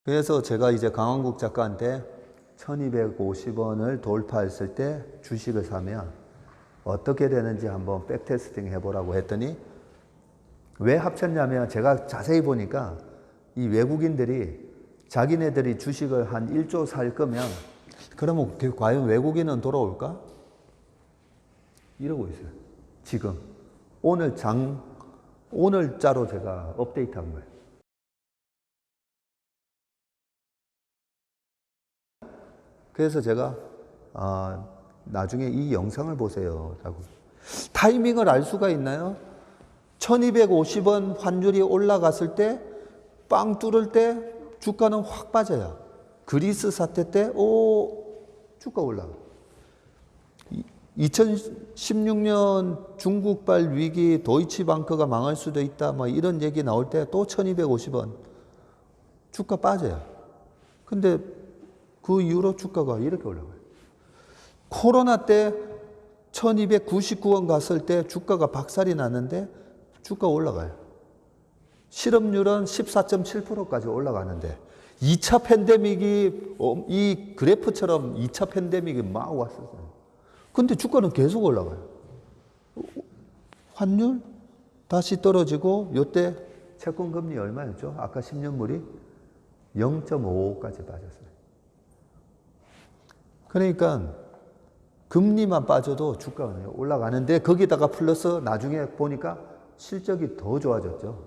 그래서 제가 이제 강원국 작가한테 1250원을 돌파했을 때 주식을 사면 어떻게 되는지 한번 백테스팅 해보라고 했더니, 왜 합쳤냐면 제가 자세히 보니까 이 외국인들이 자기네들이 주식을 한 1조 살 거면 그러면 과연 외국인은 돌아올까? 이러고 있어요. 지금 오늘자로 제가 업데이트한 거예요. 그래서 제가 나중에 이 영상을 보세요 라고. 타이밍을 알 수가 있나요? 1250원 환율이 올라갔을 때, 빵 뚫을 때 주가는 확 빠져요. 그리스 사태 때 주가 올라가. 2016년 중국발 위기 도이치방크가 망할 수도 있다 뭐 이런 얘기 나올 때 또 1250원 주가 빠져요. 근데 그 이후로 주가가 이렇게 올라가요. 코로나 때 1299원 갔을 때 주가가 박살이 났는데 주가 올라가요. 실업률은 14.7%까지 올라가는데 2차 팬데믹이 이 그래프처럼 2차 팬데믹이 막 왔었어요. 근데 주가는 계속 올라가요. 환율 다시 떨어지고 요때 채권 금리 얼마였죠? 아까 10년물이 0.55까지 빠졌어요. 그러니까 금리만 빠져도 주가가 올라가는데 거기다가 플러스 나중에 보니까 실적이 더 좋아졌죠.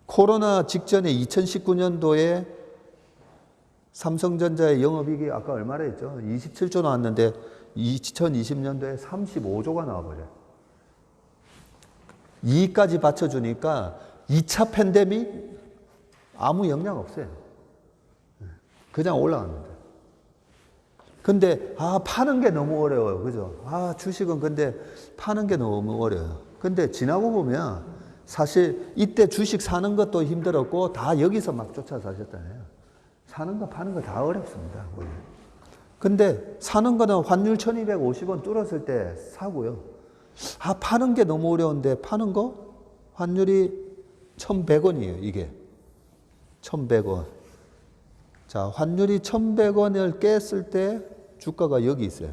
코로나 직전에 2019년도에 삼성전자의 영업이익이 아까 얼마나 했죠? 27조 나왔는데 2020년도에 35조가 나와버려요. 이익까지 받쳐주니까 2차 팬데믹 아무 영향 없어요. 그냥 올라갑니다. 근데 파는 게 너무 어려워요. 그죠? 주식은 근데 파는 게 너무 어려워요. 근데 지나고 보면 사실 이때 주식 사는 것도 힘들었고 다 여기서 막 쫓아 사셨잖아요. 사는 거 파는 거 다 어렵습니다. 근데 사는 거는 환율 1250원 뚫었을 때 사고요. 파는 게 너무 어려운데 파는 거 환율이 1100원이에요. 이게 1100원. 자, 환율이 1100원을 깼을 때 주가가 여기 있어요.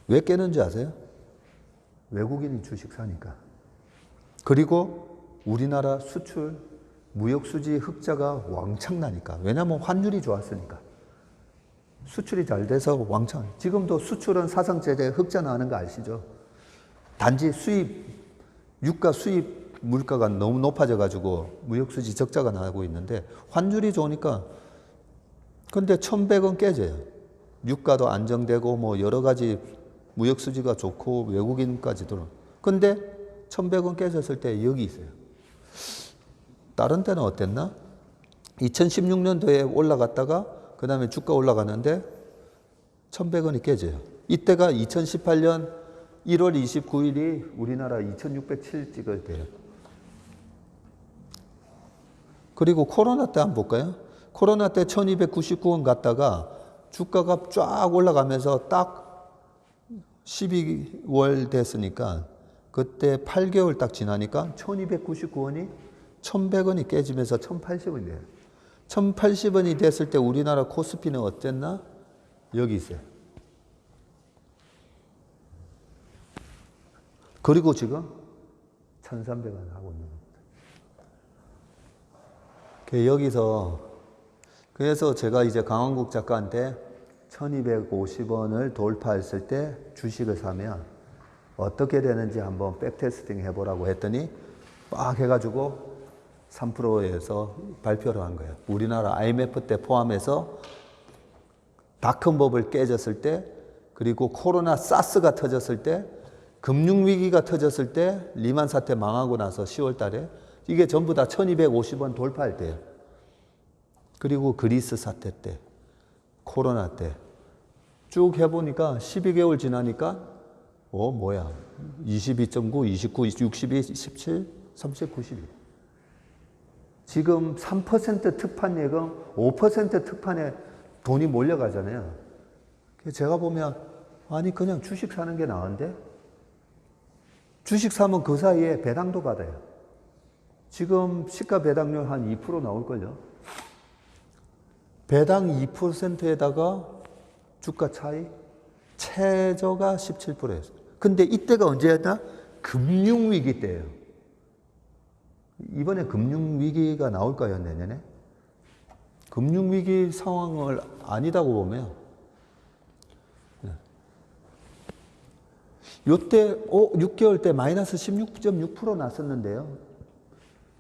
왜 깨는지 아세요? 외국인이 주식 사니까. 그리고 우리나라 수출, 무역수지 흑자가 왕창 나니까. 왜냐하면 환율이 좋았으니까. 수출이 잘 돼서 왕창. 지금도 수출은 사상제재 흑자 나는 거 아시죠? 단지 유가 수입 물가가 너무 높아져가지고 무역수지 적자가 나고 있는데 환율이 좋으니까. 근데 1100원 깨져요. 유가도 안정되고 뭐 여러 가지 무역수지가 좋고 외국인까지 들어. 근데 1100원 깨졌을 때 여기 있어요. 다른 때는 어땠나? 2016년도에 올라갔다가 그 다음에 주가 올라가는데 1100원이 깨져요. 이때가 2018년 1월 29일이 우리나라 2607 찍을 때예요. 그리고 코로나 때 한번 볼까요? 코로나 때 1299원 갔다가 주가가 쫙 올라가면서 딱 12월 됐으니까 그때 8개월 딱 지나니까 1299원이 1100원이 깨지면서 1080원이 돼요. 1080원이 됐을 때 우리나라 코스피는 어땠나? 여기 있어요. 그리고 지금 1300원 하고 있는 겁니다. 여기서 그래서 제가 이제 강원국 작가한테 1250원을 돌파했을 때 주식을 사면 어떻게 되는지 한번 백테스팅 해보라고 했더니 막 해가지고 3%에서 발표를 한 거예요. 우리나라 IMF 때 포함해서 닷컴버블 깨졌을 때, 그리고 코로나 사스가 터졌을 때, 금융위기가 터졌을 때, 리만 사태 망하고 나서 10월 달에 이게 전부 다 1250원 돌파할 때예요. 그리고 그리스 사태 때, 코로나 때 쭉 해보니까 12개월 지나니까 22.9, 29, 62, 17, 30, 92. 지금 3% 특판 예금, 5% 특판에 돈이 몰려가잖아요. 제가 보면 그냥 주식 사는 게 나은데? 주식 사면 그 사이에 배당도 받아요. 지금 시가 배당률 한 2% 나올걸요. 배당 2%에다가 주가 차이, 최저가 17%였어요. 근데 이때가 언제였나? 금융위기 때예요. 이번에 금융위기가 나올까요, 내년에? 금융위기 상황을 아니다고 보면, 요때 6개월 때 마이너스 16.6% 났었는데요.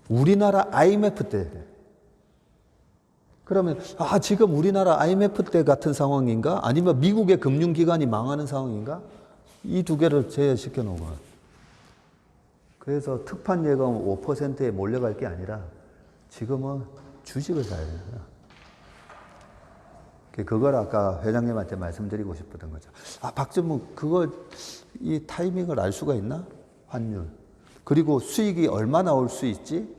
우리나라 IMF 때. 그러면 지금 우리나라 IMF 때 같은 상황인가? 아니면 미국의 금융기관이 망하는 상황인가? 이 두 개를 제외시켜 놓은 거예요. 그래서 특판 예금 5%에 몰려갈 게 아니라 지금은 주식을 사야 돼요. 그걸 아까 회장님한테 말씀드리고 싶었던 거죠. 박전무 이 타이밍을 알 수가 있나? 환율. 그리고 수익이 얼마 나올 수 있지?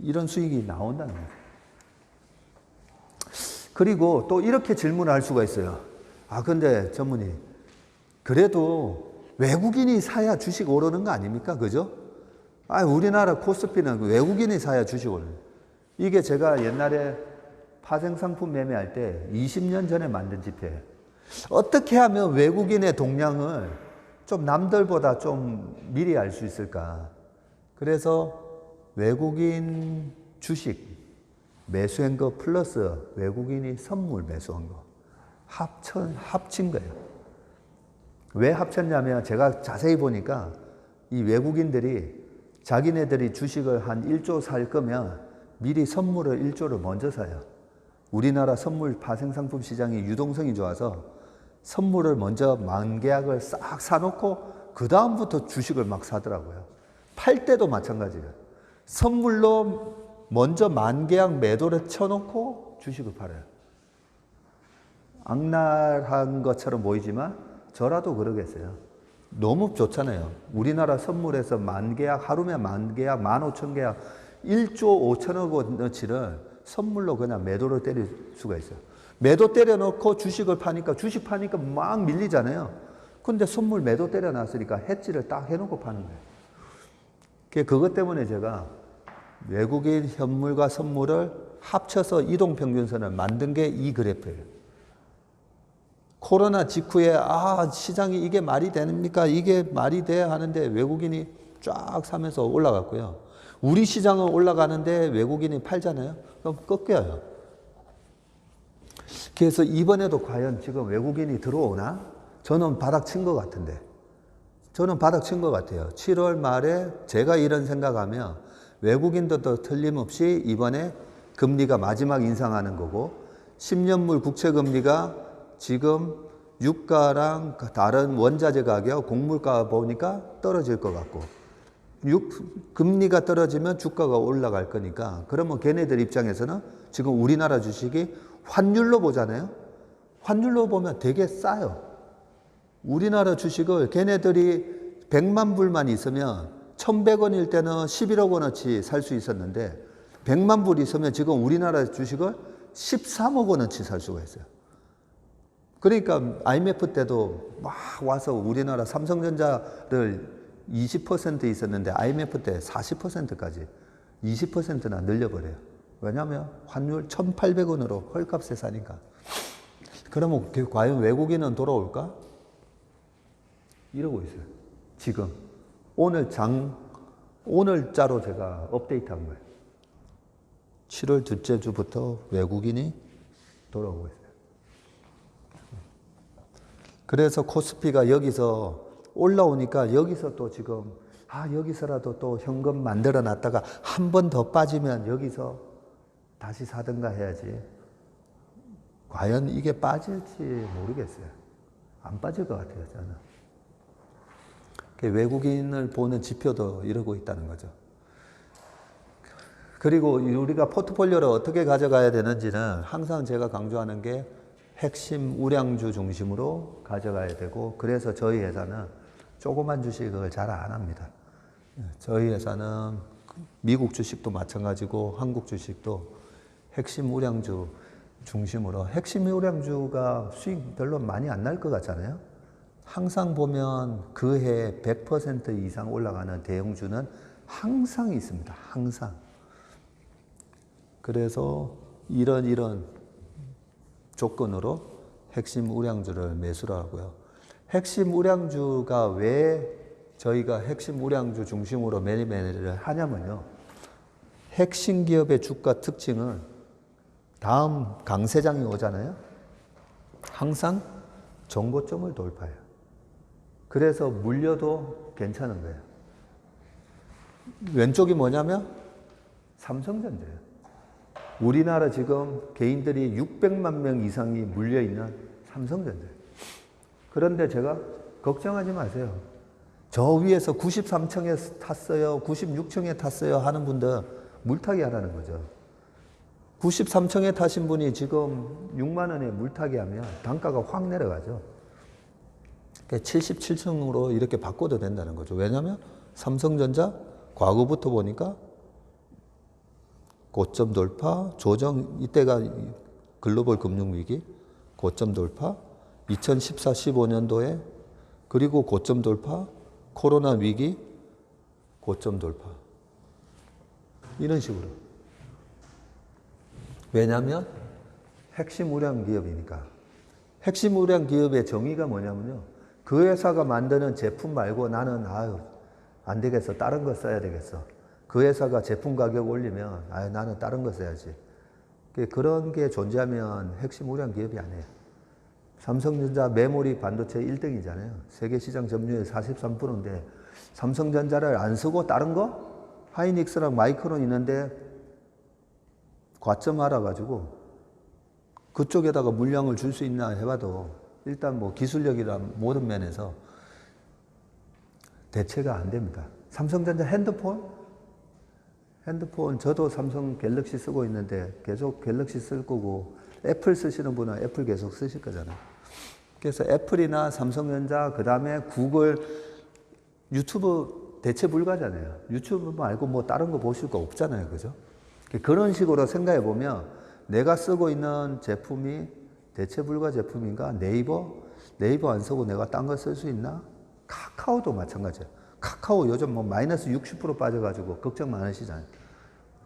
이런 수익이 나온다는 거죠. 그리고 또 이렇게 질문할 수가 있어요. 근데 전문의, 그래도 외국인이 사야 주식 오르는 거 아닙니까? 그죠? 우리나라 코스피는 외국인이 사야 주식 오르는 거예요. 이게 제가 옛날에 파생상품 매매할 때 20년 전에 만든 지표예요. 어떻게 하면 외국인의 동향을 좀 남들보다 좀 미리 알 수 있을까? 그래서 외국인 주식 매수한 거 플러스 외국인이 선물 매수한 거 합친 거예요. 왜 합쳤냐면 제가 자세히 보니까 이 외국인들이 자기네들이 주식을 한 1조 살 거면 미리 선물을 1조를 먼저 사요. 우리나라 선물 파생상품 시장이 유동성이 좋아서 선물을 먼저 만계약을 싹 사놓고 그 다음부터 주식을 막 사더라고요. 팔 때도 마찬가지예요. 선물로 먼저 만계약 매도를 쳐놓고 주식을 팔아요. 악랄한 것처럼 보이지만 저라도 그러겠어요. 너무 좋잖아요. 우리나라 선물에서 만계약, 하루면 만계약, 15,000계약, 1조 5천억 원어치를 선물로 그냥 매도를 때릴 수가 있어요. 매도 때려놓고 주식을 파니까, 주식 파니까 막 밀리잖아요. 근데 선물 매도 때려놨으니까 해지를 딱 해놓고 파는 거예요. 그것 때문에 제가 외국인 현물과 선물을 합쳐서 이동평균선을 만든 게 이 그래프예요. 코로나 직후에 시장이 이게 말이 됩니까? 이게 말이 돼 하는데 외국인이 쫙 사면서 올라갔고요. 우리 시장은 올라가는데 외국인이 팔잖아요. 그럼 꺾여요. 그래서 이번에도 과연 지금 외국인이 들어오나? 저는 바닥 친 것 같은데. 저는 바닥 친 것 같아요. 7월 말에 제가 이런 생각하면 외국인들도 틀림없이 이번에 금리가 마지막 인상하는 거고 10년물 국채금리가 지금 유가랑 다른 원자재 가격, 곡물가 보니까 떨어질 것 같고 금리가 떨어지면 주가가 올라갈 거니까 그러면 걔네들 입장에서는 지금 우리나라 주식이 환율로 보잖아요. 환율로 보면 되게 싸요. 우리나라 주식을 걔네들이 100만 불만 있으면 1,100원일 때는 11억 원어치 살 수 있었는데 100만 불 있으면 지금 우리나라 주식을 13억 원어치 살 수가 있어요. 그러니까 IMF 때도 막 와서 우리나라 삼성전자를 20% 있었는데 IMF 때 40%까지 20%나 늘려버려요. 왜냐하면 환율 1,800원으로 헐값에 사니까. 그러면 과연 외국인은 돌아올까? 이러고 있어요. 지금 오늘자로 제가 업데이트한 거예요. 7월 둘째 주부터 외국인이 돌아오고 있어요. 그래서 코스피가 여기서 올라오니까 여기서 또 지금 여기서라도 또 현금 만들어 놨다가 한 번 더 빠지면 여기서 다시 사든가 해야지. 과연 이게 빠질지 모르겠어요. 안 빠질 것 같아요, 저는. 외국인을 보는 지표도 이러고 있다는 거죠. 그리고 우리가 포트폴리오를 어떻게 가져가야 되는지는 항상 제가 강조하는 게 핵심 우량주 중심으로 가져가야 되고, 그래서 저희 회사는 조그만 주식을 잘 안 합니다. 저희 회사는 미국 주식도 마찬가지고 한국 주식도 핵심 우량주 중심으로, 핵심 우량주가 수익 별로 많이 안 날 것 같잖아요. 항상 보면 그 해 100% 이상 올라가는 대형주는 항상 있습니다. 항상. 그래서 이런 조건으로 핵심 우량주를 매수를 하고요. 핵심 우량주가 왜 저희가 핵심 우량주 중심으로 매매를 하냐면요. 핵심 기업의 주가 특징은 다음 강세장이 오잖아요. 항상 정고점을 돌파해요. 그래서 물려도 괜찮은 거예요. 왼쪽이 뭐냐면 삼성전자예요. 우리나라 지금 개인들이 600만 명 이상이 물려있는 삼성전자예요. 그런데 제가 걱정하지 마세요. 저 위에서 93층에 탔어요, 96층에 탔어요 하는 분들 물타기 하라는 거죠. 93층에 타신 분이 지금 6만 원에 물타기 하면 단가가 확 내려가죠. 77층으로 이렇게 바꿔도 된다는 거죠. 왜냐하면 삼성전자 과거부터 보니까 고점 돌파, 조정, 이때가 글로벌 금융위기, 고점 돌파, 2014, 15년도에 그리고 고점 돌파, 코로나 위기, 고점 돌파. 이런 식으로. 왜냐하면 핵심 우량 기업이니까. 핵심 우량 기업의 정의가 뭐냐면요. 그 회사가 만드는 제품 말고 나는 안 되겠어. 다른 거 써야 되겠어. 그 회사가 제품 가격 올리면 나는 다른 거 써야지. 그런 게 존재하면 핵심 우량 기업이 아니에요. 삼성전자 메모리 반도체 1등이잖아요. 세계 시장 점유율 43%인데 삼성전자를 안 쓰고 다른 거? 하이닉스랑 마이크론 있는데 과점 알아가지고 그쪽에다가 물량을 줄 수 있나 해봐도 일단 뭐 기술력이나 모든 면에서 대체가 안 됩니다. 삼성전자 핸드폰 저도 삼성 갤럭시 쓰고 있는데 계속 갤럭시 쓸 거고 애플 쓰시는 분은 애플 계속 쓰실 거잖아요. 그래서 애플이나 삼성전자 그 다음에 구글 유튜브 대체 불가잖아요. 유튜브 말고 뭐 다른 거 보실 거 없잖아요. 그죠? 그런 식으로 생각해 보면 내가 쓰고 있는 제품이 대체 불가 제품인가? 네이버 안 쓰고 내가 딴 거 쓸 수 있나? 카카오도 마찬가지예요. 카카오 요즘 뭐 마이너스 60% 빠져가지고 걱정 많으시잖아요.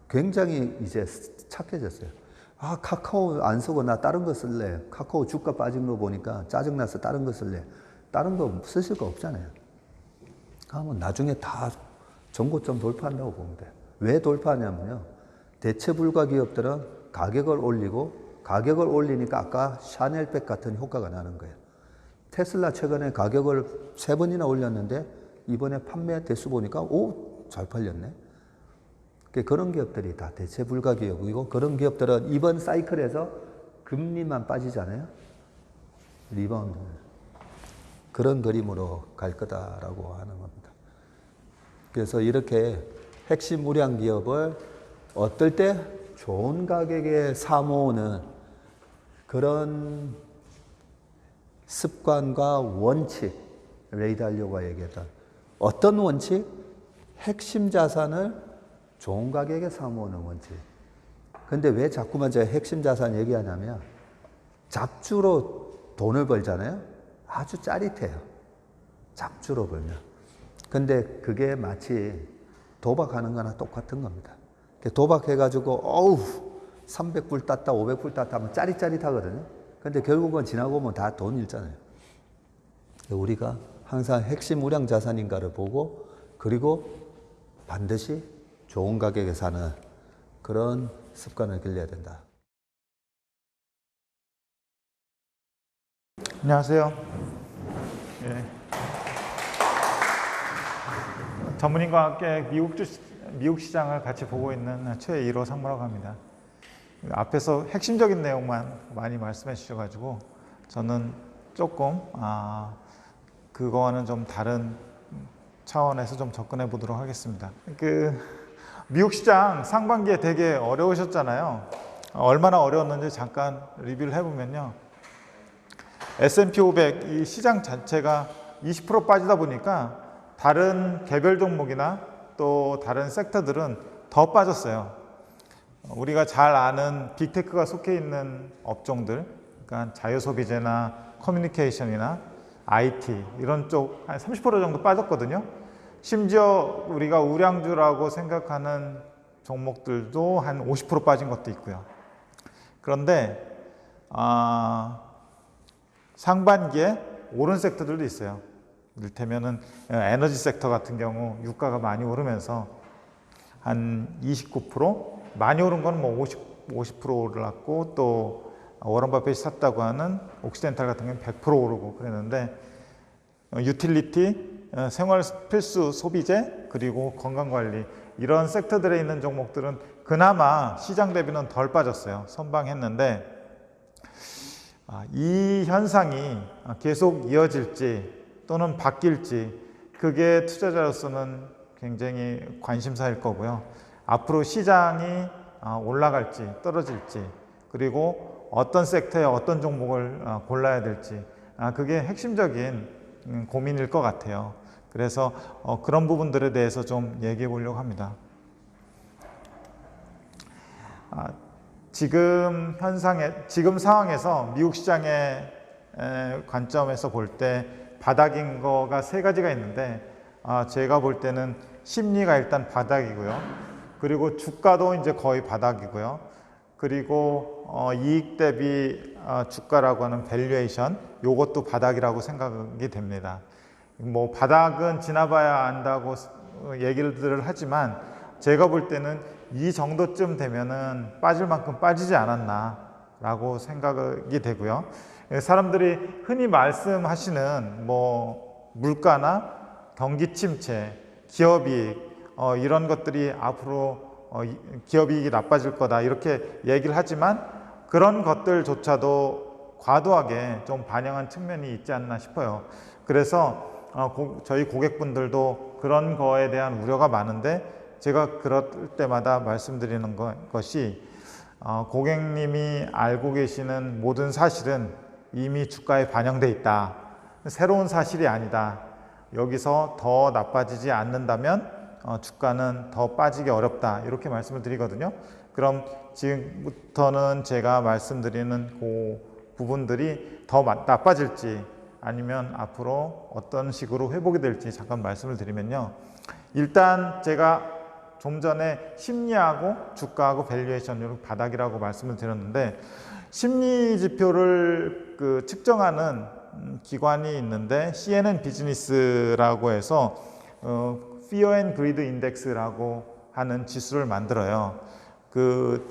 굉장히 이제 착해졌어요. 카카오 안 쓰고 나 다른 거 쓸래. 카카오 주가 빠진 거 보니까 짜증나서 다른 거 쓸래. 다른 거 쓰실 거 없잖아요. 그러면 나중에 다 정고점 돌파한다고 보면 돼요. 왜 돌파하냐면요. 대체 불가 기업들은 가격을 올리고 가격을 올리니까 아까 샤넬백 같은 효과가 나는 거예요. 테슬라 최근에 가격을 3번이나 올렸는데 이번에 판매 대수 보니까 잘 팔렸네. 그런 기업들이 다 대체 불가 기업이고 그런 기업들은 이번 사이클에서 금리만 빠지잖아요. 리바운드. 그런 그림으로 갈 거다라고 하는 겁니다. 그래서 이렇게 핵심 우량 기업을 어떨 때 좋은 가격에 사모으는 그런 습관과 원칙, 레이 달리오가 얘기했던 어떤 원칙? 핵심 자산을 좋은 가격에 사모으는 원칙. 근데 왜 자꾸만 제가 핵심 자산 얘기하냐면 잡주로 돈을 벌잖아요. 아주 짜릿해요. 잡주로 벌면. 근데 그게 마치 도박하는 거나 똑같은 겁니다. 도박해가지고 300불 땄다 500불 땄다 하면 짜릿짜릿하거든요. 근데 결국은 지나고 보면 다 돈 잃잖아요. 우리가 항상 핵심 우량 자산인가를 보고 그리고 반드시 좋은 가격에 사는 그런 습관을 길러야 된다. 안녕하세요. 예. 전문인과 함께 미국 시장을 같이 보고 있는 최1호 상무라고 합니다. 앞에서 핵심적인 내용만 많이 말씀해 주셔가지고 저는 조금 그거와는 좀 다른 차원에서 좀 접근해 보도록 하겠습니다. 미국 시장 상반기에 되게 어려우셨잖아요. 얼마나 어려웠는지 잠깐 리뷰를 해보면요. S&P 500 이 시장 자체가 20% 빠지다 보니까 다른 개별 종목이나 또 다른 섹터들은 더 빠졌어요. 우리가 잘 아는 빅테크가 속해 있는 업종들, 그러니까 자유소비재나 커뮤니케이션이나 IT 이런 쪽 한 30% 정도 빠졌거든요. 심지어 우리가 우량주라고 생각하는 종목들도 한 50% 빠진 것도 있고요. 그런데 상반기에 오른 섹터들도 있어요. 이를테면은 에너지 섹터 같은 경우 유가가 많이 오르면서 한 29%, 많이 오른 건 뭐 50% 올랐고, 또 워런 버핏이 샀다고 하는 옥시덴탈 같은 경우는 100% 오르고 그랬는데, 유틸리티, 생활 필수 소비재, 그리고 건강관리, 이런 섹터들에 있는 종목들은 그나마 시장 대비는 덜 빠졌어요. 선방했는데, 이 현상이 계속 이어질지 또는 바뀔지, 그게 투자자로서는 굉장히 관심사일 거고요. 앞으로 시장이 올라갈지 떨어질지, 그리고 어떤 섹터에 어떤 종목을 골라야 될지, 그게 핵심적인 고민일 것 같아요. 그래서 그런 부분들에 대해서 좀 얘기해 보려고 합니다. 지금 상황에서 미국 시장의 관점에서 볼 때 바닥인 거가 세 가지가 있는데, 제가 볼 때는 심리가 일단 바닥이고요. 그리고 주가도 이제 거의 바닥이고요. 그리고 이익 대비 주가라고 하는 밸류에이션, 요것도 바닥이라고 생각이 됩니다. 뭐 바닥은 지나봐야 안다고 얘기를 하지만, 제가 볼 때는 이 정도쯤 되면은 빠질 만큼 빠지지 않았나 라고 생각이 되고요. 사람들이 흔히 말씀하시는 뭐 물가나 경기 침체, 기업이익, 이런 것들이 앞으로 기업이익이 나빠질 거다 이렇게 얘기를 하지만, 그런 것들조차도 과도하게 좀 반영한 측면이 있지 않나 싶어요. 그래서 저희 고객분들도 그런 거에 대한 우려가 많은데, 제가 그럴 때마다 말씀드리는 것이, 고객님이 알고 계시는 모든 사실은 이미 주가에 반영돼 있다. 새로운 사실이 아니다. 여기서 더 나빠지지 않는다면 주가는 더 빠지기 어렵다. 이렇게 말씀을 드리거든요. 그럼 지금부터는 제가 말씀드리는 그 부분들이 더 나빠질지 아니면 앞으로 어떤 식으로 회복이 될지 잠깐 말씀을 드리면요. 일단 제가 좀 전에 심리하고 주가하고 밸류에이션 바닥이라고 말씀을 드렸는데, 심리 지표를 측정하는 기관이 있는데 CNN 비즈니스라고 해서 Fear and Greed Index라고 하는 지수를 만들어요.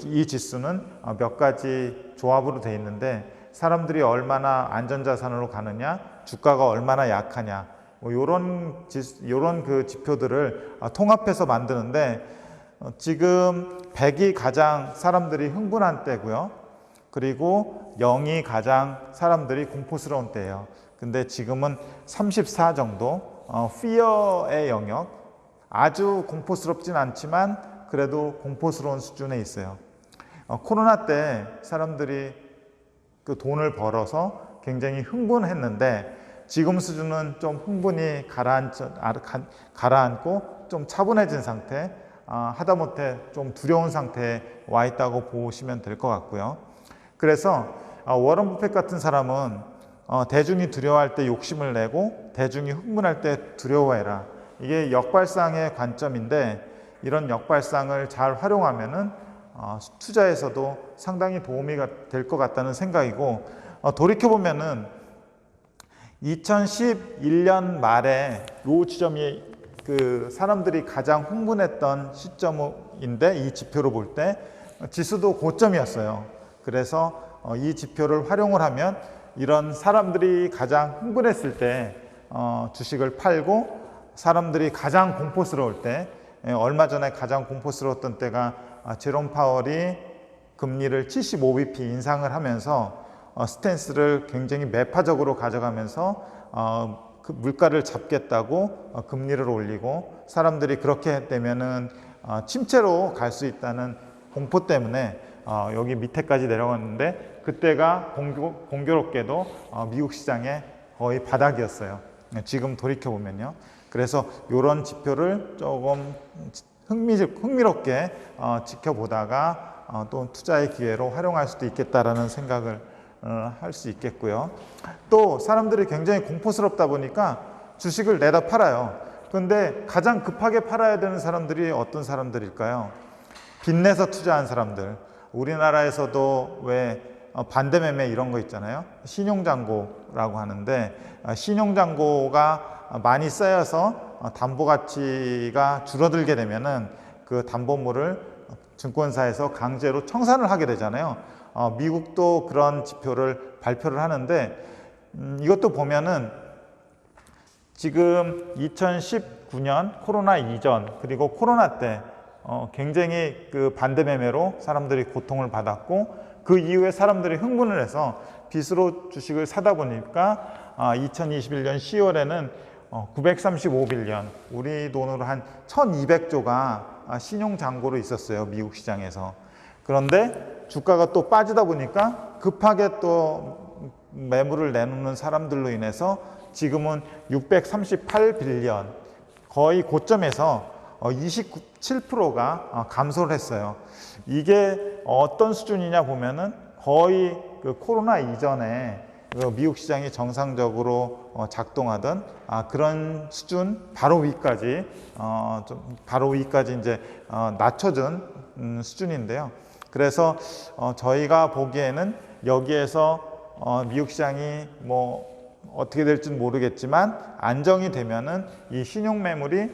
이 지수는 몇 가지 조합으로 되어 있는데, 사람들이 얼마나 안전자산으로 가느냐, 주가가 얼마나 약하냐, 요런 그 지표들을 통합해서 만드는데, 지금 100이 가장 사람들이 흥분한 때고요. 그리고 0이 가장 사람들이 공포스러운 때예요. 근데 지금은 34 정도, fear의 영역, 아주 공포스럽진 않지만 그래도 공포스러운 수준에 있어요. 코로나 때 사람들이 그 돈을 벌어서 굉장히 흥분했는데, 지금 수준은 좀 흥분이 가라앉고 좀 차분해진 상태, 하다못해 좀 두려운 상태에 와 있다고 보시면 될 것 같고요. 그래서 워런 버핏 같은 사람은 대중이 두려워할 때 욕심을 내고 대중이 흥분할 때 두려워해라. 이게 역발상의 관점인데, 이런 역발상을 잘 활용하면은 투자에서도 상당히 도움이 될 것 같다는 생각이고, 돌이켜보면은 2011년 말에 요 지점이 사람들이 가장 흥분했던 시점인데, 이 지표로 볼 때 지수도 고점이었어요. 그래서 이 지표를 활용을 하면 이런 사람들이 가장 흥분했을 때 주식을 팔고, 사람들이 가장 공포스러울 때, 얼마 전에 가장 공포스러웠던 때가 제롬 파월이 금리를 75bp 인상을 하면서 스탠스를 굉장히 매파적으로 가져가면서 그 물가를 잡겠다고 금리를 올리고, 사람들이 그렇게 되면은 침체로 갈 수 있다는 공포 때문에 여기 밑에까지 내려갔는데, 그때가 공교롭게도 미국 시장의 거의 바닥이었어요. 지금 돌이켜보면요. 그래서 이런 지표를 조금 흥미롭게 지켜보다가 또 투자의 기회로 활용할 수도 있겠다라는 생각을 할 수 있겠고요. 또 사람들이 굉장히 공포스럽다 보니까 주식을 내다 팔아요. 그런데 가장 급하게 팔아야 되는 사람들이 어떤 사람들일까요? 빚내서 투자한 사람들. 우리나라에서도 왜 반대매매 이런 거 있잖아요. 신용잔고라고 하는데 신용잔고가 많이 쌓여서 담보 가치가 줄어들게 되면은 그 담보물을 증권사에서 강제로 청산을 하게 되잖아요. 미국도 그런 지표를 발표를 하는데 이것도 보면은 지금 2019년 코로나 이전 그리고 코로나 때 굉장히 그 반대매매로 사람들이 고통을 받았고 그 이후에 사람들이 흥분을 해서 빚으로 주식을 사다 보니까 2021년 10월에는 935빌리언 우리 돈으로 한 1200조가 신용잔고로 있었어요. 미국 시장에서. 그런데 주가가 또 빠지다 보니까 급하게 또 매물을 내놓는 사람들로 인해서 지금은 638빌리언 거의 고점에서 27%가 감소를 했어요. 이게 어떤 수준이냐 보면은 거의 그 코로나 이전에 미국 시장이 정상적으로 작동하던 그런 수준 바로 위까지 바로 위까지 이제 낮춰준 수준인데요. 그래서 저희가 보기에는 여기에서 미국 시장이 뭐 어떻게 될지는 모르겠지만 안정이 되면은 이 신용 매물이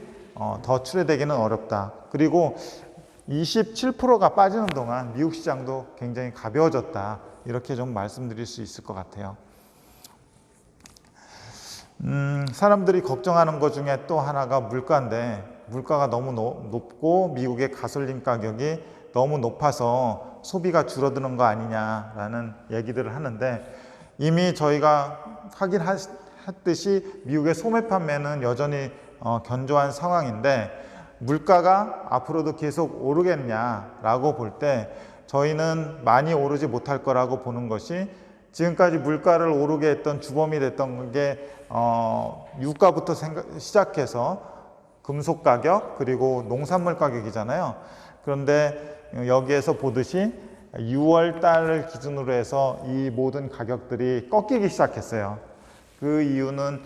더 출회되기는 어렵다. 그리고 27%가 빠지는 동안 미국 시장도 굉장히 가벼워졌다. 이렇게 좀 말씀드릴 수 있을 것 같아요. 사람들이 걱정하는 것 중에 또 하나가 물가인데 물가가 너무 높고 미국의 가솔린 가격이 너무 높아서 소비가 줄어드는 거 아니냐라는 얘기들을 하는데 이미 저희가 확인했듯이 미국의 소매 판매는 여전히 견조한 상황인데 물가가 앞으로도 계속 오르겠냐라고 볼 때 저희는 많이 오르지 못할 거라고 보는 것이 지금까지 물가를 오르게 했던 주범이 됐던 게 유가부터 시작해서 금속 가격 그리고 농산물 가격이잖아요. 그런데 여기에서 보듯이 6월 달을 기준으로 해서 이 모든 가격들이 꺾이기 시작했어요. 그 이유는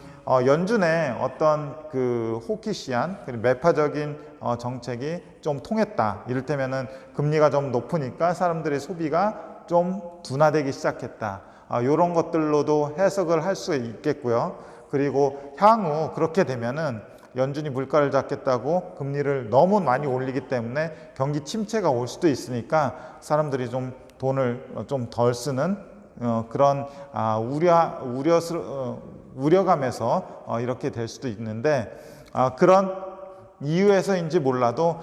연준의 어떤 그 호키시한 그리고 매파적인 정책이 좀 통했다. 이를테면은 금리가 좀 높으니까 사람들의 소비가 좀 둔화되기 시작했다. 이런 것들로도 해석을 할 수 있겠고요. 그리고 향후 그렇게 되면은 연준이 물가를 잡겠다고 금리를 너무 많이 올리기 때문에 경기 침체가 올 수도 있으니까 사람들이 좀 돈을 좀 덜 쓰는 그런 우려감에서 이렇게 될 수도 있는데 그런 이유에서인지 몰라도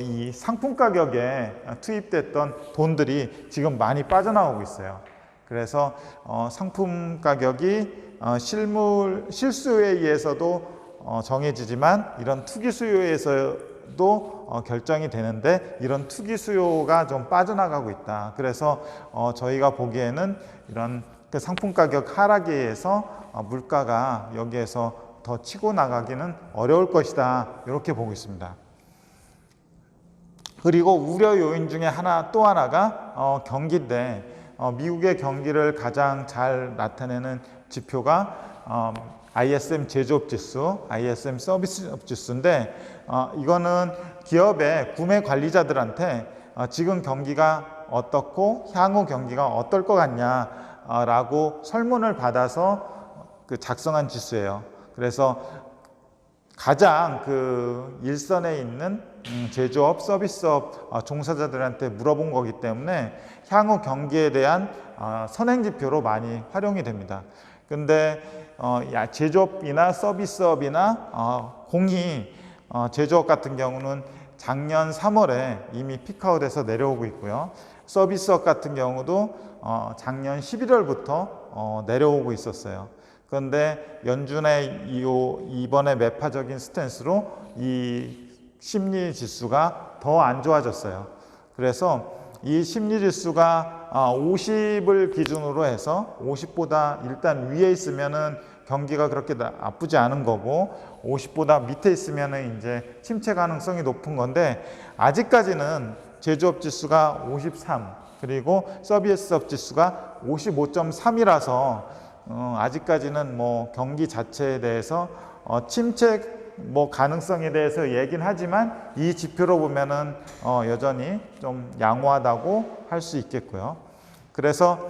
이 상품 가격에 투입됐던 돈들이 지금 많이 빠져나오고 있어요. 그래서 상품 가격이 실수요에 의해서도 정해지지만 이런 투기 수요에서도 결정이 되는데 이런 투기 수요가 좀 빠져나가고 있다. 그래서 저희가 보기에는 이런 그 상품 가격 하락에 의해서 물가가 여기에서 더 치고 나가기는 어려울 것이다. 이렇게 보고 있습니다. 그리고 우려 요인 중에 또 하나가 경기인데 미국의 경기를 가장 잘 나타내는 지표가 ISM 제조업 지수, ISM 서비스업 지수인데 이거는 기업의 구매 관리자들한테 지금 경기가 어떻고 향후 경기가 어떨 것 같냐라고 설문을 받아서 작성한 지수예요. 그래서 가장 그 일선에 있는 제조업, 서비스업 종사자들한테 물어본 거기 때문에 향후 경기에 대한 선행지표로 많이 활용이 됩니다. 근데 제조업이나 서비스업이나 공이 제조업 같은 경우는 작년 3월에 이미 피크아웃에서 내려오고 있고요. 서비스업 같은 경우도 작년 11월부터 내려오고 있었어요. 그런데 연준의 이번에 매파적인 스탠스로 이 심리 지수가 더 안 좋아졌어요. 그래서 이 심리 지수가 50을 기준으로 해서 50보다 일단 위에 있으면은 경기가 그렇게 나쁘지 않은 거고 50보다 밑에 있으면은 이제 침체 가능성이 높은 건데 아직까지는 제조업 지수가 53 그리고 서비스업 지수가 55.3이라서 아직까지는 뭐 경기 자체에 대해서 침체 뭐 가능성에 대해서 얘기는 하지만 이 지표로 보면은 여전히 좀 양호하다고 할 수 있겠고요. 그래서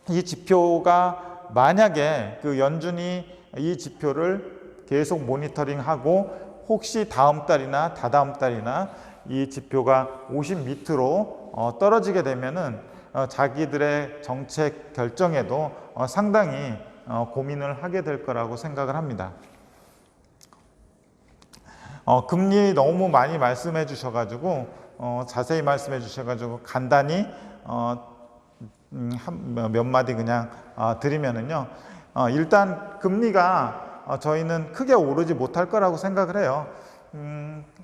이 지표가 만약에 그 연준이 이 지표를 계속 모니터링하고 혹시 다음 달이나 다다음 달이나 이 지표가 50 밑으로 떨어지게 되면은 자기들의 정책 결정에도 상당히 고민을 하게 될 거라고 생각을 합니다. 금리 너무 많이 말씀해 주셔가지고 자세히 말씀해 주셔가지고 간단히 몇 마디 그냥 드리면은요. 일단 금리가 저희는 크게 오르지 못할 거라고 생각을 해요.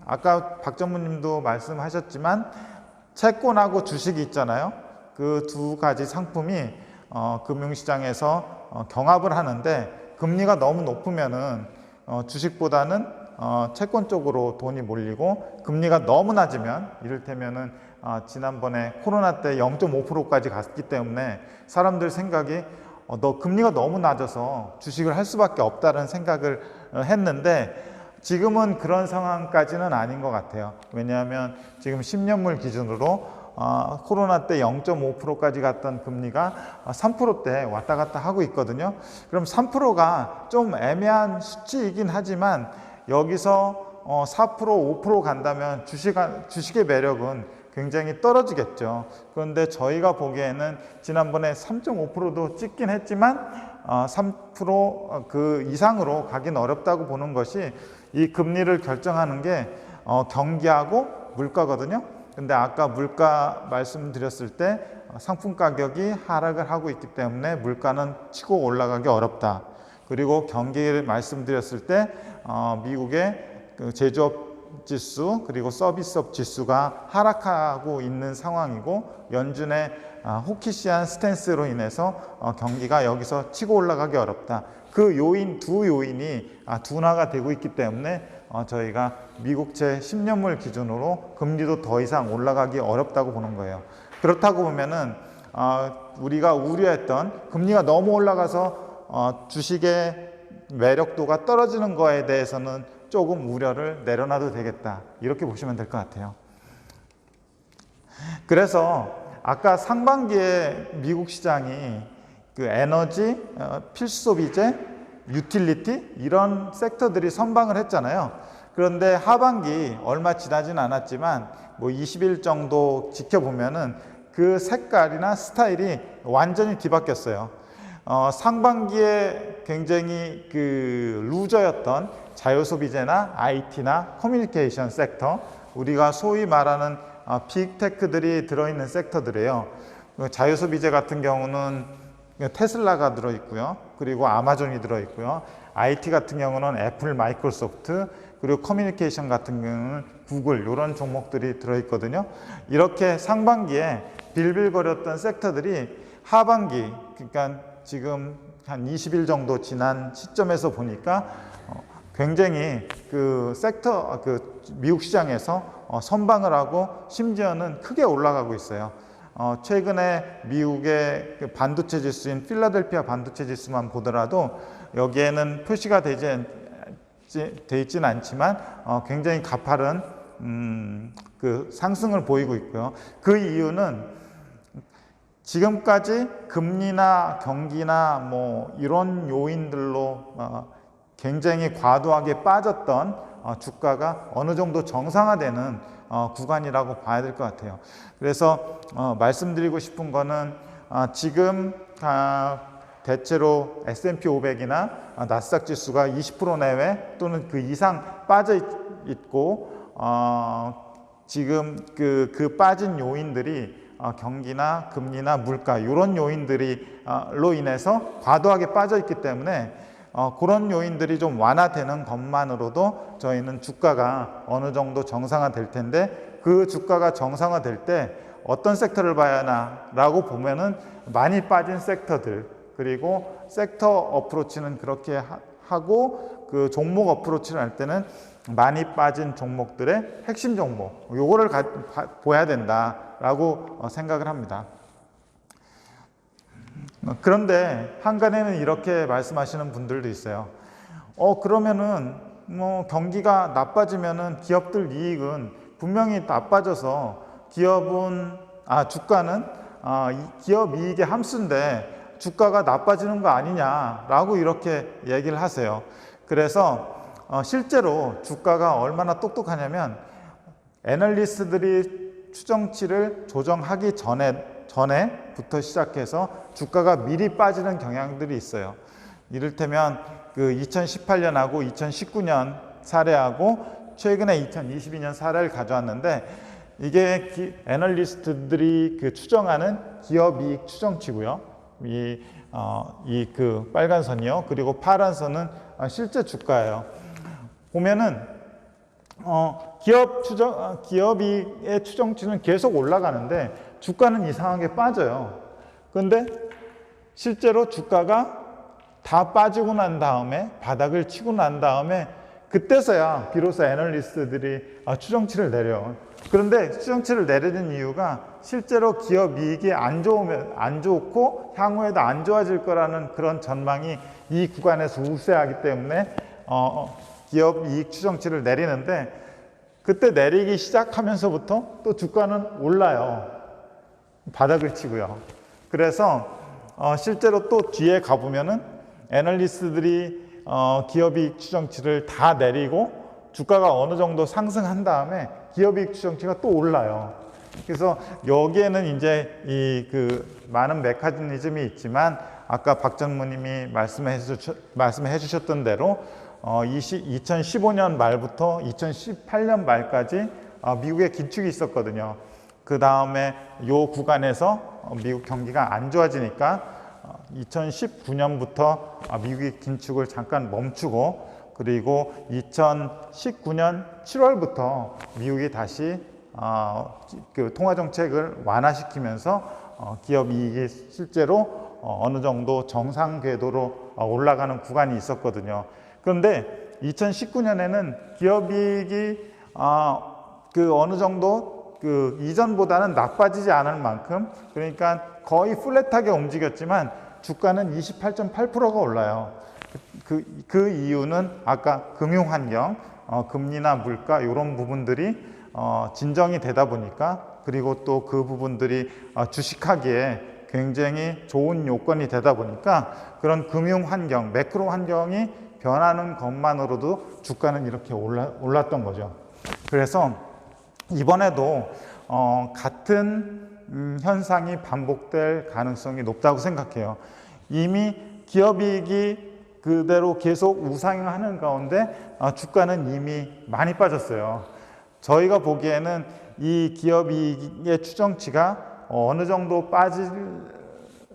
아까 박 전무님도 말씀하셨지만 채권하고 주식이 있잖아요. 그 두 가지 상품이 금융시장에서 경합을 하는데 금리가 너무 높으면은 주식보다는 채권 쪽으로 돈이 몰리고 금리가 너무 낮으면 이를테면은 지난번에 코로나 때 0.5%까지 갔기 때문에 사람들 생각이 너 금리가 너무 낮아서 주식을 할 수밖에 없다는 생각을 했는데 지금은 그런 상황까지는 아닌 것 같아요. 왜냐하면 지금 10년물 기준으로 코로나 때 0.5%까지 갔던 금리가 3%대 왔다 갔다 하고 있거든요. 그럼 3%가 좀 애매한 수치이긴 하지만 여기서 4%, 5% 간다면 주식의 매력은 굉장히 떨어지겠죠. 그런데 저희가 보기에는 지난번에 3.5%도 찍긴 했지만 3% 이상으로 가긴 어렵다고 보는 것이 이 금리를 결정하는 게 경기하고 물가거든요. 근데 아까 물가 말씀드렸을 때 상품 가격이 하락을 하고 있기 때문에 물가는 치고 올라가기 어렵다. 그리고 경기를 말씀드렸을 때 미국의 그 제조업 지수 그리고 서비스업 지수가 하락하고 있는 상황이고 연준의 호키시한 스탠스로 인해서 경기가 여기서 치고 올라가기 어렵다. 그 두 요인이 둔화가 되고 있기 때문에 저희가 미국채 10년물 기준으로 금리도 더 이상 올라가기 어렵다고 보는 거예요. 그렇다고 보면은 우리가 우려했던 금리가 너무 올라가서 주식의 매력도가 떨어지는 거에 대해서는 조금 우려를 내려놔도 되겠다. 이렇게 보시면 될 것 같아요. 그래서 아까 상반기에 미국 시장이 그 에너지, 필수소비재, 유틸리티 이런 섹터들이 선방을 했잖아요. 그런데 하반기 얼마 지나진 않았지만 뭐 20일 정도 지켜보면은 그 색깔이나 스타일이 완전히 뒤바뀌었어요. 상반기에 굉장히 그 루저였던 자유소비재나 IT나 커뮤니케이션 섹터, 우리가 소위 말하는 빅테크들이 들어있는 섹터들이에요. 자유소비재 같은 경우는 테슬라가 들어있고요. 그리고 아마존이 들어있고요. IT 같은 경우는 애플, 마이크로소프트, 그리고 커뮤니케이션 같은 경우는 구글 이런 종목들이 들어있거든요. 이렇게 상반기에 빌빌거렸던 섹터들이 하반기, 그러니까 지금 한 20일 정도 지난 시점에서 보니까 굉장히 그 섹터, 그 미국 시장에서 선방을 하고 심지어는 크게 올라가고 있어요. 최근에 미국의 그 반도체 지수인 필라델피아 반도체 지수만 보더라도 여기에는 표시가 돼 있지는 않지만 굉장히 가파른 그 상승을 보이고 있고요. 그 이유는 지금까지 금리나 경기나 뭐 이런 요인들로 굉장히 과도하게 빠졌던 주가가 어느 정도 정상화되는 구간이라고 봐야 될 것 같아요. 그래서 말씀드리고 싶은 거는 지금 대체로 S&P 500이나 나스닥 지수가 20% 내외 또는 그 이상 빠져 있고 지금 그 빠진 요인들이 경기나 금리나 물가 이런 요인들로 인해서 과도하게 빠져 있기 때문에 그런 요인들이 좀 완화되는 것만으로도 저희는 주가가 어느 정도 정상화될 텐데 그 주가가 정상화될 때 어떤 섹터를 봐야 하나라고 보면은 많이 빠진 섹터들 그리고 섹터 어프로치는 그렇게 하고 그 종목 어프로치를 할 때는 많이 빠진 종목들의 핵심 종목 요거를 보야 된다라고 생각을 합니다. 그런데 한간에는 이렇게 말씀하시는 분들도 있어요. 그러면은 뭐 경기가 나빠지면은 기업들 이익은 분명히 나빠져서 주가는 이 기업 이익의 함수인데 주가가 나빠지는 거 아니냐라고 이렇게 얘기를 하세요. 그래서 실제로 주가가 얼마나 똑똑하냐면 애널리스트들이 추정치를 조정하기 전에부터 시작해서 주가가 미리 빠지는 경향들이 있어요. 이를테면 그 2018년하고 2019년 사례하고 최근에 2022년 사례를 가져왔는데 이게 애널리스트들이 그 추정하는 기업 이익 추정치고요. 그 빨간 선이요. 그리고 파란 선은 실제 주가예요. 보면은 기업이의 추정치는 계속 올라가는데 주가는 이상하게 빠져요. 그런데 실제로 주가가 다 빠지고 난 다음에 바닥을 치고 난 다음에 그때서야 비로소 애널리스트들이 추정치를 내려요. 그런데 추정치를 내리는 이유가 실제로 기업 이익이 안 좋고 향후에도 안 좋아질 거라는 그런 전망이 이 구간에서 우세하기 때문에 기업 이익 추정치를 내리는데 그때 내리기 시작하면서부터 또 주가는 올라요. 바닥을 치고요. 그래서 실제로 또 뒤에 가보면은 애널리스트들이 기업이익 추정치를 다 내리고 주가가 어느 정도 상승한 다음에 기업이익 추정치가 또 올라요. 그래서 여기에는 이제 많은 메커니즘이 있지만 아까 박 전무님이 말씀해 주셨던 대로 2015년 말부터 2018년 말까지 미국에 긴축이 있었거든요. 그 다음에 요 구간에서 미국 경기가 안 좋아지니까 2019년부터 미국이 긴축을 잠깐 멈추고 그리고 2019년 7월부터 미국이 다시 그 통화 정책을 완화시키면서 기업 이익이 실제로 어느 정도 정상 궤도로 올라가는 구간이 있었거든요. 그런데 2019년에는 기업 이익이 그 어느 정도 그 이전보다는 나빠지지 않을 만큼 그러니까 거의 플랫하게 움직였지만 주가는 28.8%가 올라요. 그 이유는 아까 금융환경, 금리나 물가 이런 부분들이 진정이 되다 보니까 그리고 또 그 부분들이 주식하기에 굉장히 좋은 요건이 되다 보니까 그런 금융환경, 매크로 환경이 변하는 것만으로도 주가는 이렇게 올랐던 거죠. 그래서 이번에도 같은 현상이 반복될 가능성이 높다고 생각해요. 이미 기업이익이 그대로 계속 우상향하는 가운데 주가는 이미 많이 빠졌어요. 저희가 보기에는 이 기업이익의 추정치가 어느 정도 빠질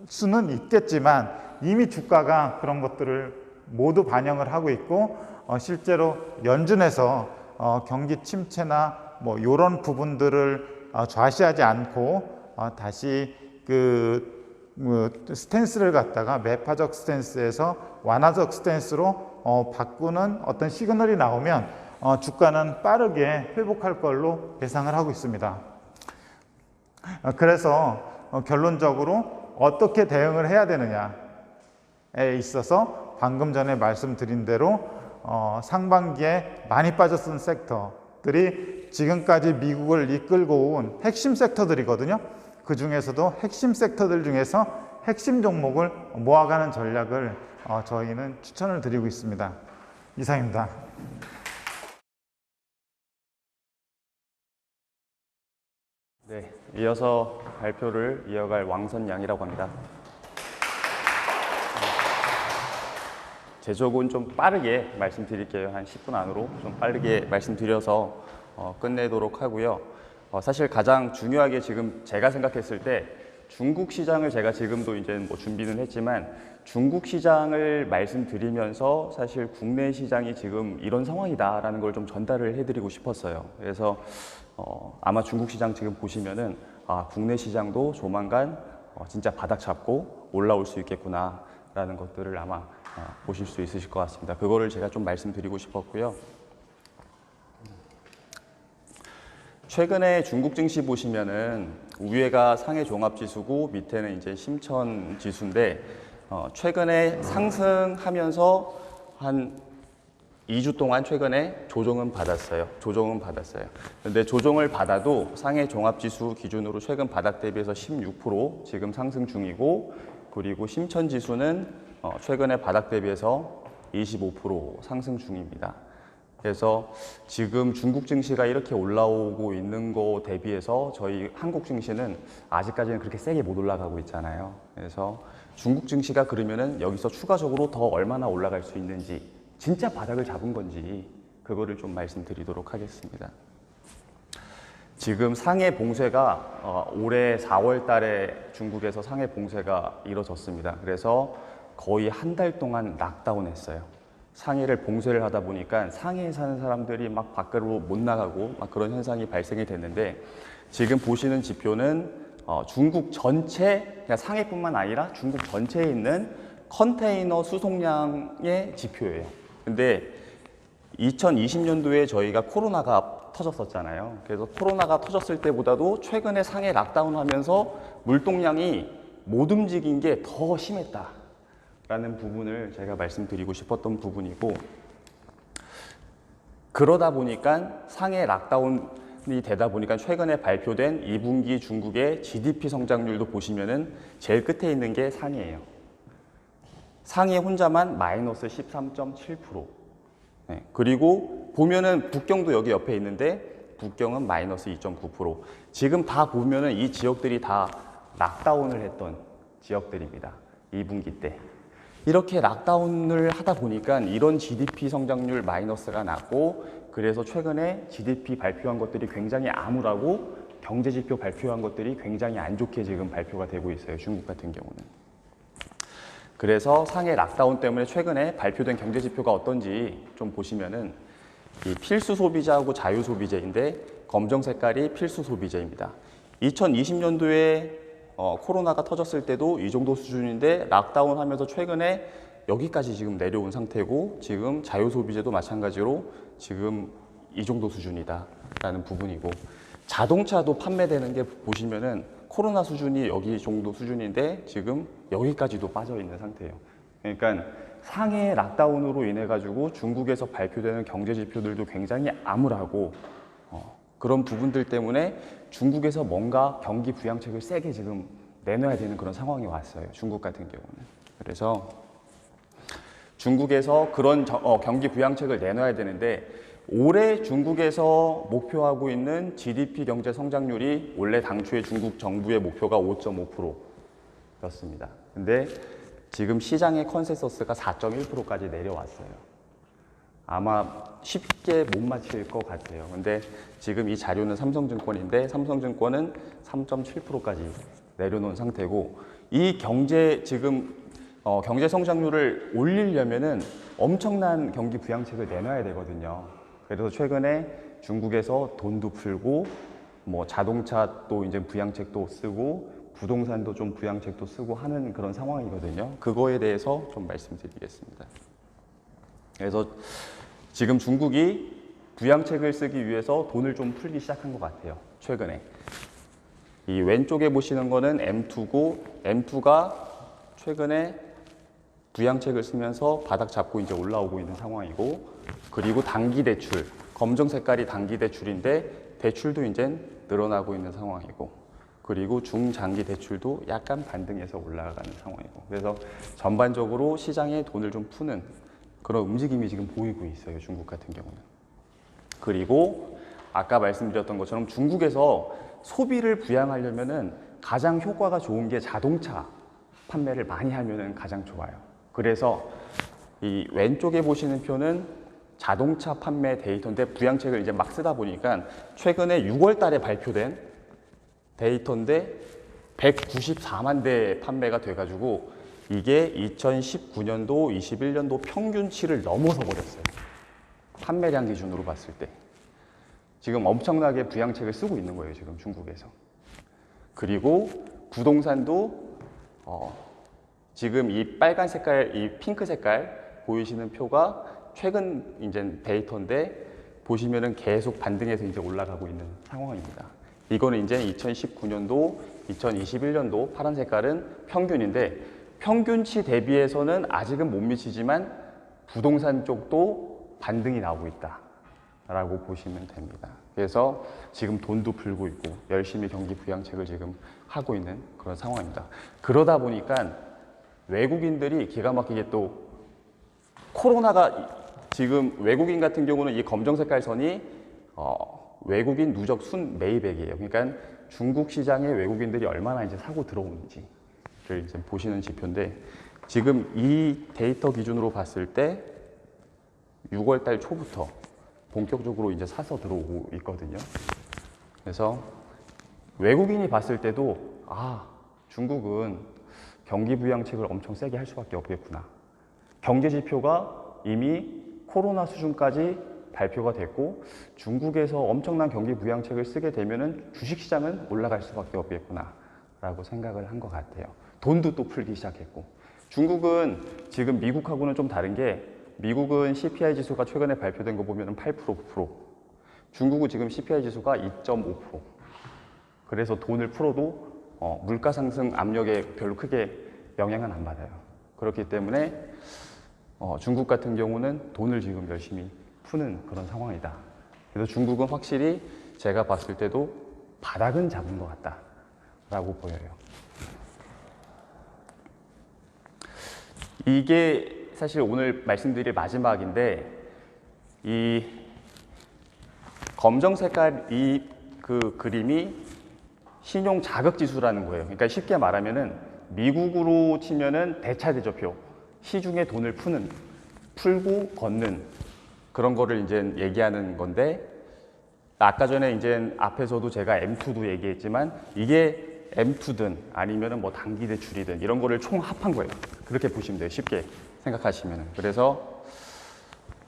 수는 있겠지만 이미 주가가 그런 것들을 모두 반영을 하고 있고 실제로 연준에서 경기 침체나 뭐 이런 부분들을 좌시하지 않고 다시 스탠스를 갖다가 매파적 스탠스에서 완화적 스탠스로 바꾸는 어떤 시그널이 나오면 주가는 빠르게 회복할 걸로 예상을 하고 있습니다. 그래서 결론적으로 어떻게 대응을 해야 되느냐에 있어서 방금 전에 말씀드린 대로 상반기에 많이 빠졌던 섹터들이 지금까지 미국을 이끌고 온 핵심 섹터들이거든요. 그 중에서도 핵심 섹터들 중에서 핵심 종목을 모아가는 전략을 저희는 추천을 드리고 있습니다. 이상입니다. 네, 이어서 발표를 이어갈 왕선양이라고 합니다. 제 쪽은 좀 빠르게 말씀드릴게요. 한 10분 안으로 좀 빠르게 말씀드려서 끝내도록 하고요. 사실 가장 중요하게 지금 제가 생각했을 때 중국 시장을 제가 지금도 이제 뭐 준비는 했지만 중국 시장을 말씀드리면서 사실 국내 시장이 지금 이런 상황이다라는 걸 좀 전달을 해드리고 싶었어요. 그래서 아마 중국 시장 지금 보시면은 국내 시장도 조만간 진짜 바닥 잡고 올라올 수 있겠구나라는 것들을 아마 보실 수 있으실 것 같습니다. 그거를 제가 좀 말씀드리고 싶었고요. 최근에 중국 증시 보시면은 위에가 상해 종합지수고 밑에는 이제 심천 지수인데 최근에 상승하면서 한 2주 동안 최근에 조정은 받았어요. 조정은 받았어요. 근데 조정을 받아도 상해 종합지수 기준으로 최근 바닥 대비해서 16% 지금 상승 중이고, 그리고 심천지수는 최근에 바닥 대비해서 25% 상승 중입니다. 그래서 지금 중국 증시가 이렇게 올라오고 있는 거 대비해서 저희 한국 증시는 아직까지는 그렇게 세게 못 올라가고 있잖아요. 그래서 중국 증시가 그러면은 여기서 추가적으로 더 얼마나 올라갈 수 있는지, 진짜 바닥을 잡은 건지 그거를 좀 말씀드리도록 하겠습니다. 지금 상해 봉쇄가 올해 4월 달에 중국에서 상해 봉쇄가 이뤄졌습니다. 그래서 거의 한 달 동안 락다운 했어요. 상해를 봉쇄를 하다 보니까 상해에 사는 사람들이 막 밖으로 못 나가고 막 그런 현상이 발생이 됐는데, 지금 보시는 지표는 중국 전체, 그냥 상해뿐만 아니라 중국 전체에 있는 컨테이너 수송량의 지표예요. 근데 2020년도에 저희가 코로나가 터졌었잖아요. 그래서 코로나가 터졌을 때보다도 최근에 상해 락다운 하면서 물동량이 못 움직인 게 더 심했다라는 부분을 제가 말씀드리고 싶었던 부분이고, 그러다 보니까 상해 락다운이 되다 보니까 최근에 발표된 2분기 중국의 GDP 성장률도 보시면은 제일 끝에 있는 게 상해예요. 상해 혼자만 마이너스 13.7%. 네. 그리고 보면은 북경도 여기 옆에 있는데 북경은 마이너스 2.9%. 지금 다 보면은 이 지역들이 다 락다운을 했던 지역들입니다. 2분기 때. 이렇게 락다운을 하다 보니까 이런 GDP 성장률 마이너스가 났고, 그래서 최근에 GDP 발표한 것들이 굉장히 암울하고 경제지표 발표한 것들이 굉장히 안 좋게 지금 발표가 되고 있어요. 중국 같은 경우는. 그래서 상해 락다운 때문에 최근에 발표된 경제지표가 어떤지 좀 보시면은, 이 필수 소비자하고 자유 소비재인데 검정 색깔이 필수 소비재입니다. 2020년도에 코로나가 터졌을 때도 이 정도 수준인데 락다운 하면서 최근에 여기까지 지금 내려온 상태고, 지금 자유 소비재도 마찬가지로 지금 이 정도 수준이다라는 부분이고, 자동차도 판매되는 게 보시면은 코로나 수준이 여기 정도 수준인데 지금 여기까지도 빠져 있는 상태예요. 그러니까 상해 락다운으로 인해 가지고 중국에서 발표되는 경제 지표들도 굉장히 암울하고, 그런 부분들 때문에 중국에서 뭔가 경기 부양책을 세게 지금 내놔야 되는 그런 상황이 왔어요. 중국 같은 경우는. 그래서 중국에서 그런 경기 부양책을 내놔야 되는데, 올해 중국에서 목표하고 있는 GDP 경제 성장률이 원래 당초에 중국 정부의 목표가 5.5%였습니다. 근데 지금 시장의 컨센서스가 4.1%까지 내려왔어요. 아마 쉽게 못 맞힐 것 같아요. 근데 지금 이 자료는 삼성증권인데 삼성증권은 3.7%까지 내려놓은 상태고, 이 경제 지금 경제 성장률을 올리려면은 엄청난 경기 부양책을 내놔야 되거든요. 그래서 최근에 중국에서 돈도 풀고, 뭐 자동차도 이제 부양책도 쓰고, 부동산도 좀 부양책도 쓰고 하는 그런 상황이거든요. 그거에 대해서 좀 말씀드리겠습니다. 그래서 지금 중국이 부양책을 쓰기 위해서 돈을 좀 풀기 시작한 것 같아요. 최근에. 이 왼쪽에 보시는 거는 M2고, M2가 최근에 부양책을 쓰면서 바닥 잡고 이제 올라오고 있는 상황이고, 그리고 단기 대출, 검정 색깔이 단기 대출인데 대출도 이제 늘어나고 있는 상황이고, 그리고 중장기 대출도 약간 반등해서 올라가는 상황이고, 그래서 전반적으로 시장에 돈을 좀 푸는 그런 움직임이 지금 보이고 있어요. 중국 같은 경우는. 그리고 아까 말씀드렸던 것처럼 중국에서 소비를 부양하려면은 가장 효과가 좋은 게 자동차 판매를 많이 하면은 가장 좋아요. 그래서 이 왼쪽에 보시는 표는 자동차 판매 데이터인데 부양책을 이제 막 쓰다 보니까 최근에 6월 달에 발표된 데이터인데 194만 대 판매가 돼가지고 이게 2019년도, 21년도 평균치를 넘어서 버렸어요. 판매량 기준으로 봤을 때. 지금 엄청나게 부양책을 쓰고 있는 거예요, 지금 중국에서. 그리고 부동산도 지금 이 빨간 색깔, 이 핑크 색깔 보이시는 표가 최근 이제 데이터인데 보시면은 계속 반등해서 이제 올라가고 있는 상황입니다. 이거는 이제 2019년도, 2021년도 파란 색깔은 평균인데 평균치 대비해서는 아직은 못 미치지만 부동산 쪽도 반등이 나오고 있다라고 보시면 됩니다. 그래서 지금 돈도 풀고 있고 열심히 경기 부양책을 지금 하고 있는 그런 상황입니다. 그러다 보니까 외국인들이 기가 막히게 또 코로나가 지금 외국인 같은 경우는 이 검정 색깔 선이 외국인 누적 순 매입액이에요. 그러니까 중국 시장에 외국인들이 얼마나 이제 사고 들어오는지를 이제 보시는 지표인데 지금 이 데이터 기준으로 봤을 때 6월 달 초부터 본격적으로 이제 사서 들어오고 있거든요. 그래서 외국인이 봤을 때도 중국은 경기 부양책을 엄청 세게 할 수밖에 없겠구나. 경제 지표가 이미 코로나 수준까지 발표가 됐고 중국에서 엄청난 경기 부양책을 쓰게 되면은 주식시장은 올라갈 수밖에 없겠구나라고 생각을 한 것 같아요. 돈도 또 풀기 시작했고 중국은 지금 미국하고는 좀 다른 게 미국은 CPI 지수가 최근에 발표된 거 보면 8%, 9%. 중국은 지금 CPI 지수가 2.5%. 그래서 돈을 풀어도 물가 상승 압력에 별로 크게 영향은 안 받아요. 그렇기 때문에 중국 같은 경우는 돈을 지금 열심히 푸는 그런 상황이다. 그래서 중국은 확실히 제가 봤을 때도 바닥은 잡은 것 같다라고 보여요. 이게 사실 오늘 말씀드릴 마지막인데 이 검정 색깔 그 그림이 신용 자극 지수라는 거예요. 그러니까 쉽게 말하면은 미국으로 치면은 대차대조표, 시중에 돈을 풀고 걷는 그런 거를 이제 얘기하는 건데 아까 전에 이제 앞에서도 제가 M2도 얘기했지만 이게 M2든 아니면은 뭐 단기 대출이든 이런 거를 총합한 거예요. 그렇게 보시면 돼요. 쉽게 생각하시면은. 그래서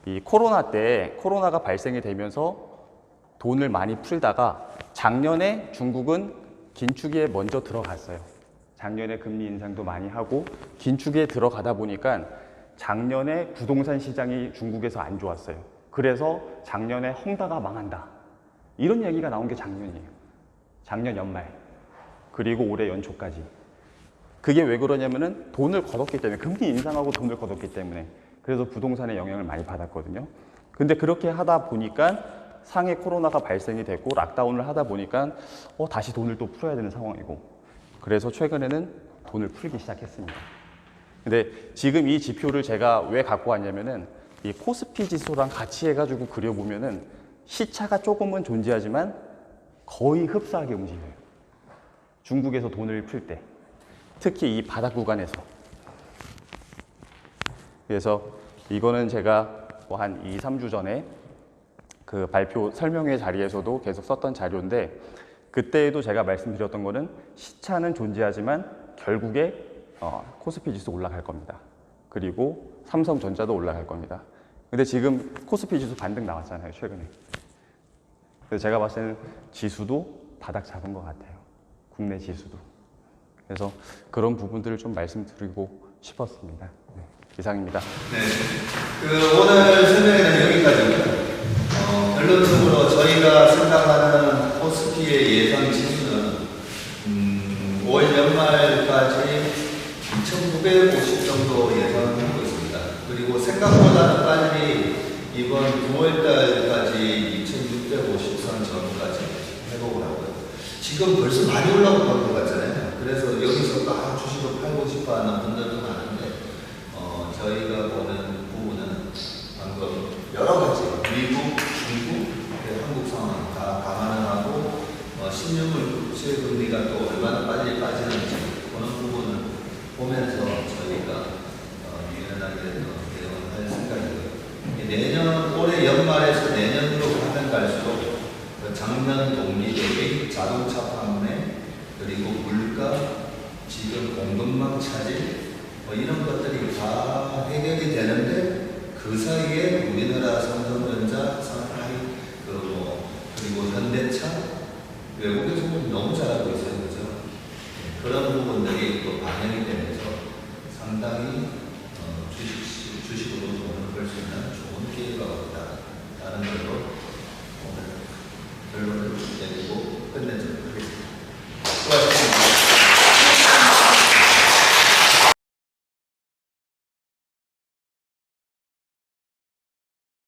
이 코로나가 발생이 되면서 돈을 많이 풀다가 작년에 중국은 긴축에 먼저 들어갔어요. 작년에 금리 인상도 많이 하고 긴축에 들어가다 보니까 작년에 부동산 시장이 중국에서 안 좋았어요. 그래서 작년에 헝다가 망한다. 이런 얘기가 나온 게 작년이에요. 작년 연말. 그리고 올해 연초까지. 그게 왜 그러냐면은 돈을 걷었기 때문에, 금리 인상하고 돈을 걷었기 때문에. 그래서 부동산에 영향을 많이 받았거든요. 근데 그렇게 하다 보니까 상해 코로나가 발생이 됐고 락다운을 하다 보니까 다시 돈을 또 풀어야 되는 상황이고, 그래서 최근에는 돈을 풀기 시작했습니다. 근데 지금 이 지표를 제가 왜 갖고 왔냐면은 이 코스피 지수랑 같이 해가지고 그려보면은 시차가 조금은 존재하지만 거의 흡사하게 움직여요. 중국에서 돈을 풀 때, 특히 이 바닥 구간에서. 그래서 이거는 제가 한 2, 3주 전에 그 발표 설명회 자리에서도 계속 썼던 자료인데, 그때에도 제가 말씀드렸던 거는 시차는 존재하지만 결국에 코스피 지수 올라갈 겁니다. 그리고 삼성전자도 올라갈 겁니다. 근데 지금 코스피 지수 반등 나왔잖아요, 최근에. 그래서 제가 봤을 때는 지수도 바닥 잡은 것 같아요. 국내 지수도. 그래서 그런 부분들을 좀 말씀드리고 싶었습니다. 네, 이상입니다. 네, 오늘 설명회는 여기까지입니다. 결론적으로 저희가 생각하는 코스피의 예상 지수는 5월 연말까지 2,950 정도 예상하고 있습니다. 그리고 생각보다는 빨리 이번 9월달까지 2,650선 전까지 회복을 하고요. 지금 벌써 많이 올라온 것 같잖아요. 그래서 여기서 주식을 팔고 싶어 하는 분들도 많은데, 저희가 보는 부분은 방금 여러 가지 미국, 중국, 한국 상황 다 감안을 하고 신용을 부채 금리가 또 얼마나 빨리 빠지는지 그런 부분을 보면서 저희가 유연하게 대응할 생각이고요. 올해 연말에서 내년으로 가면 갈수록 작년 동기 대비 자동차 판매, 그리고 물가, 지금 공급망 차질 이런 것들이 다 해결이 되는데, 그 사이에 우리나라 삼성전자, 그리고 현대차, 외국에서 너무 잘하고 있어요. 그죠? 그런 부분들이 또 반영이